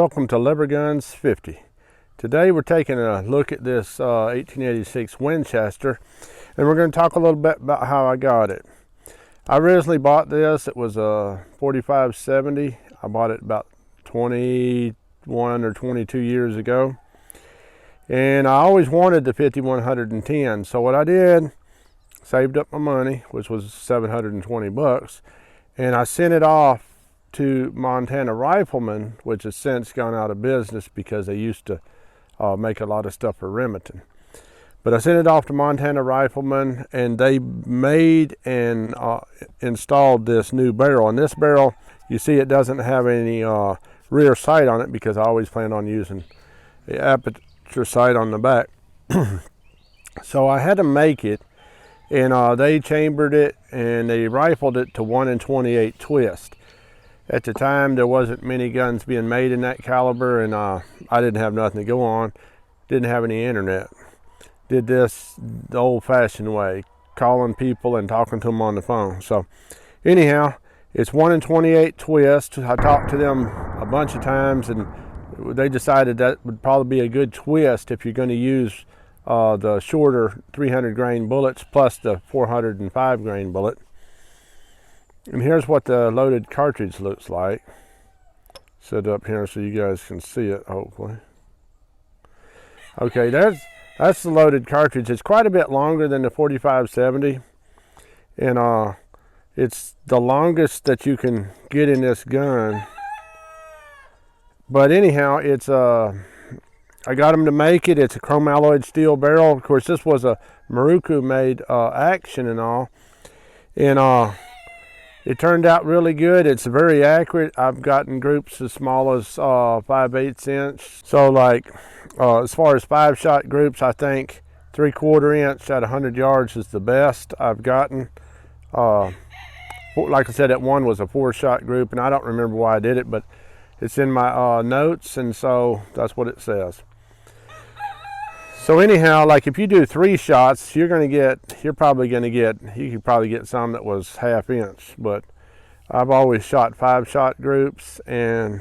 Welcome to LeverGuns 50. Today we're taking a look at this 1886 Winchester, and we're going to talk a little bit about how I got it. I originally bought this. It was a 4570. I bought it about 21 or 22 years ago, and I always wanted the 5110. So what I did, saved up my money, which was 720 bucks, and I sent it off to Montana Rifleman, which has since gone out of business because they used to make a lot of stuff for Remington. But I sent it off to Montana Rifleman, and they made and installed this new barrel. And this barrel, you see, it doesn't have any rear sight on it because I always plan on using the aperture sight on the back. So I had to make it, and they chambered it and they rifled it to 1 in 28 twist. At the time, there wasn't many guns being made in that caliber, and I didn't have nothing to go on, didn't have any internet. Did this the old-fashioned way, calling people and talking to them on the phone. So anyhow, it's 1 in 28 twist. I talked to them a bunch of times, and they decided that would probably be a good twist if you're going to use the shorter 300 grain bullets plus the 405 grain bullet. And here's what the loaded cartridge looks like. Set it up here so you guys can see it, hopefully. Okay, that's the loaded cartridge. It's quite a bit longer than the 4570, and it's the longest that you can get in this gun. But anyhow, it's I got them to make it. It's a chrome alloyed steel barrel. Of course, this was a Maruku made action and all, and it turned out really good. It's very accurate. I've gotten groups as small as 5/8 inch. So like as far as 5-shot groups, I think 3/4 inch at 100 yards is the best I've gotten. Like I said, that one was a 4-shot group, and I don't remember why I did it, but it's in my notes, and so that's what it says. So anyhow, like if you do 3 shots, you could probably get some that was 1/2 inch, but I've always shot 5-shot groups, and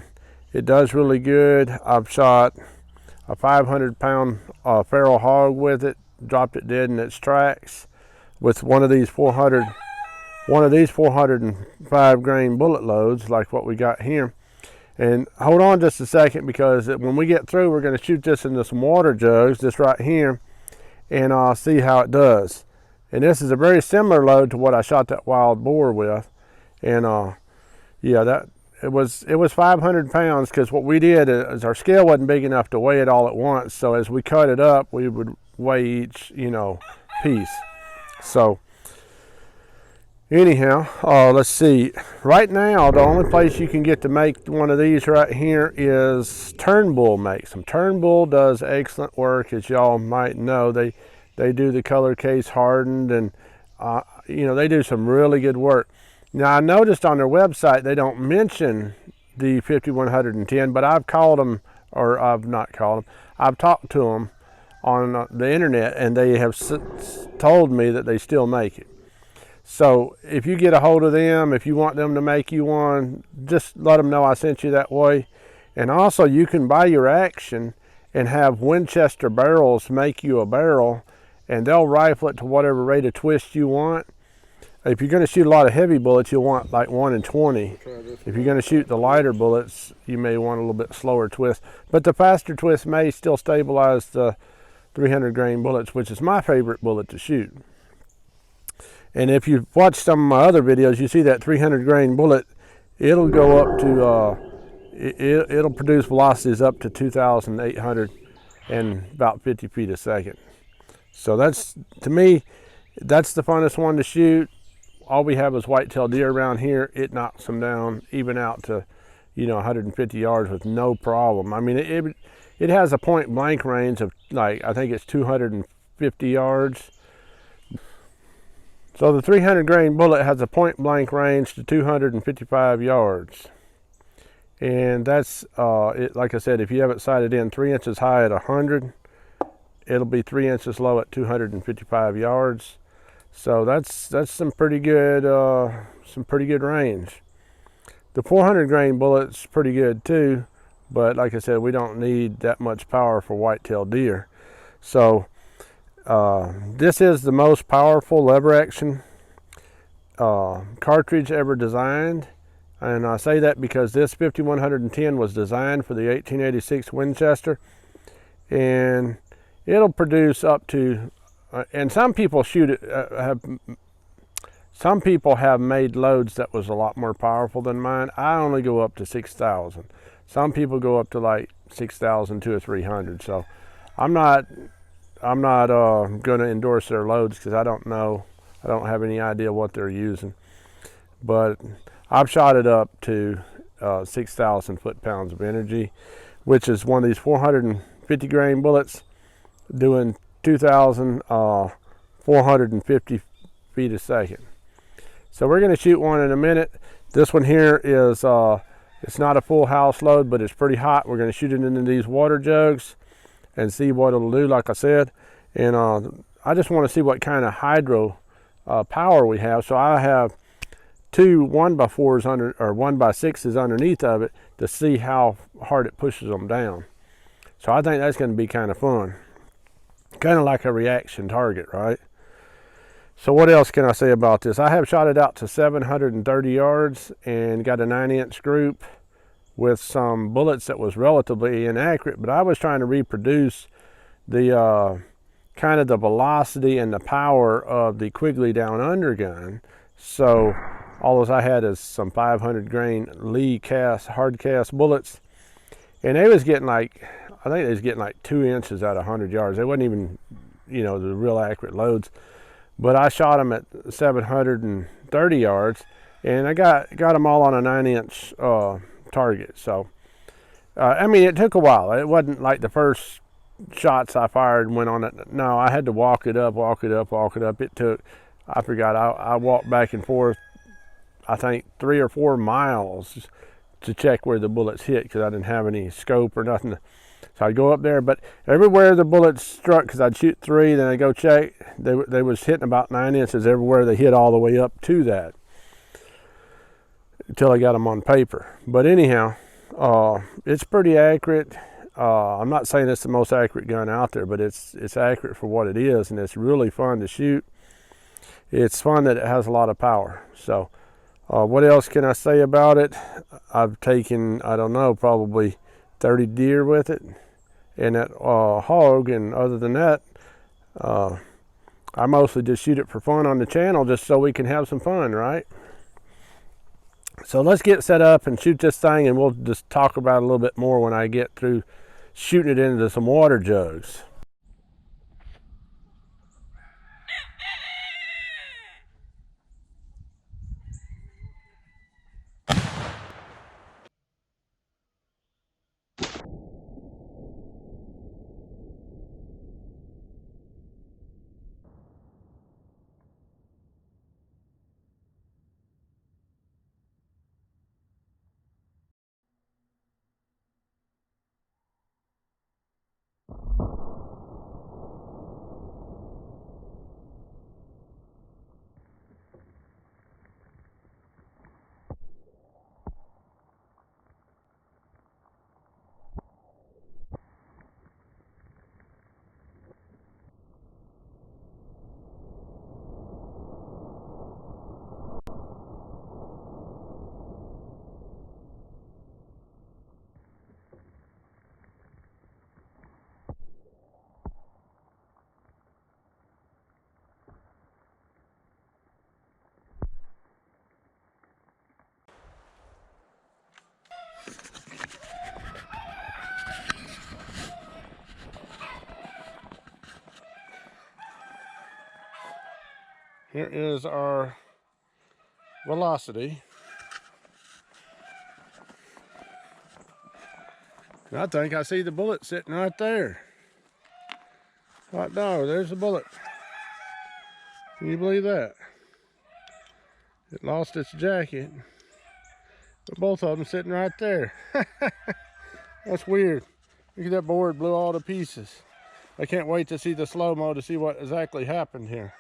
it does really good. I've shot a 500-pound feral hog with it, dropped it dead in its tracks with one of these 405 grain bullet loads like what we got here. And hold on just a second, because when we get through, we're going to shoot this into some water jugs, this right here, and see how it does. And this is a very similar load to what I shot that wild boar with. And yeah, it was 500 pounds, because what we did is our scale wasn't big enough to weigh it all at once. So as we cut it up, we would weigh each, piece. So anyhow, let's see. Right now, the only place you can get to make one of these right here is Turnbull makes them. Turnbull does excellent work, as y'all might know. They do the color case hardened, and they do some really good work. Now, I noticed on their website they don't mention the 5110, but I've called them, or I've not called them. I've talked to them on the internet, and they have told me that they still make it. So if you get a hold of them, if you want them to make you one, just let them know I sent you that way. And also, you can buy your action and have Winchester barrels make you a barrel, and they'll rifle it to whatever rate of twist you want. If you're going to shoot a lot of heavy bullets, you'll want like 1 in 20. If you're going to shoot the lighter bullets, you may want a little bit slower twist. But the faster twist may still stabilize the 300 grain bullets, which is my favorite bullet to shoot. And if you've watched some of my other videos, you see that 300 grain bullet, it'll go up to, it'll produce velocities up to 2,800 and about 50 feet a second. So that's, to me, that's the funnest one to shoot. All we have is whitetail deer around here. It knocks them down even out to, 150 yards with no problem. I mean, it has a point blank range of, like, I think it's 250 yards. So the 300 grain bullet has a point blank range to 255 yards. And that's, like I said, if you have it sighted in 3 inches high at 100, it'll be 3 inches low at 255 yards. So that's some pretty good range. The 400 grain bullet's pretty good too, but like I said, we don't need that much power for white-tailed deer. So this is the most powerful lever action cartridge ever designed, and I say that because this 5110 was designed for the 1886 Winchester, and it'll produce up to and some people shoot it some people have made loads that was a lot more powerful than mine. I only go up to 6,000. Some people go up to like 6,200 or 300. So I'm not going to endorse their loads because I don't know. I don't have any idea what they're using. But I've shot it up to 6,000 foot-pounds of energy, which is one of these 450 grain bullets doing 2,450 feet a second. So we're going to shoot one in a minute. This one here is, it's not a full house load, but it's pretty hot. We're going to shoot it into these water jugs and see what it'll do, like I said. And I just want to see what kind of hydro power we have. So I have two 1x4s under, or 1x6s underneath of it to see how hard it pushes them down. So I think that's going to be kind of fun. Kind of like a reaction target, right? So what else can I say about this? I have shot it out to 730 yards and got a 9-inch group with some bullets that was relatively inaccurate, but I was trying to reproduce the kind of the velocity and the power of the Quigley Down Under gun. So all I had is some 500 grain Lee hard cast bullets, and they was getting like, I think they was getting like 2 inches at 100 yards. They wasn't even, you know, the real accurate loads. But I shot them at 730 yards, and I got them all on a 9-inch target. So, I mean, it took a while. It wasn't like the first shots I fired and went on it. No, I had to walk it up. It took, I forgot, I walked back and forth, I think 3 or 4 miles to check where the bullets hit because I didn't have any scope or nothing. So I'd go up there, but everywhere the bullets struck, because I'd shoot 3, then I'd go check, they was hitting about 9 inches everywhere. They hit all the way up to that until I got them on paper. But anyhow, it's pretty accurate. I'm not saying it's the most accurate gun out there, but it's accurate for what it is, and it's really fun to shoot. It's fun that it has a lot of power. So what else can I say about it? I've taken, I don't know, probably 30 deer with it and that hog, and other than that, I mostly just shoot it for fun on the channel, just so we can have some fun, right? So let's get set up and shoot this thing, and we'll just talk about it a little bit more when I get through shooting it into some water jugs. Here is our velocity. I think I see the bullet sitting right there. Hot dog, there's the bullet. Can you believe that? It lost its jacket, but both of them sitting right there. That's weird. Look at that board, blew all to pieces. I can't wait to see the slow-mo to see what exactly happened here.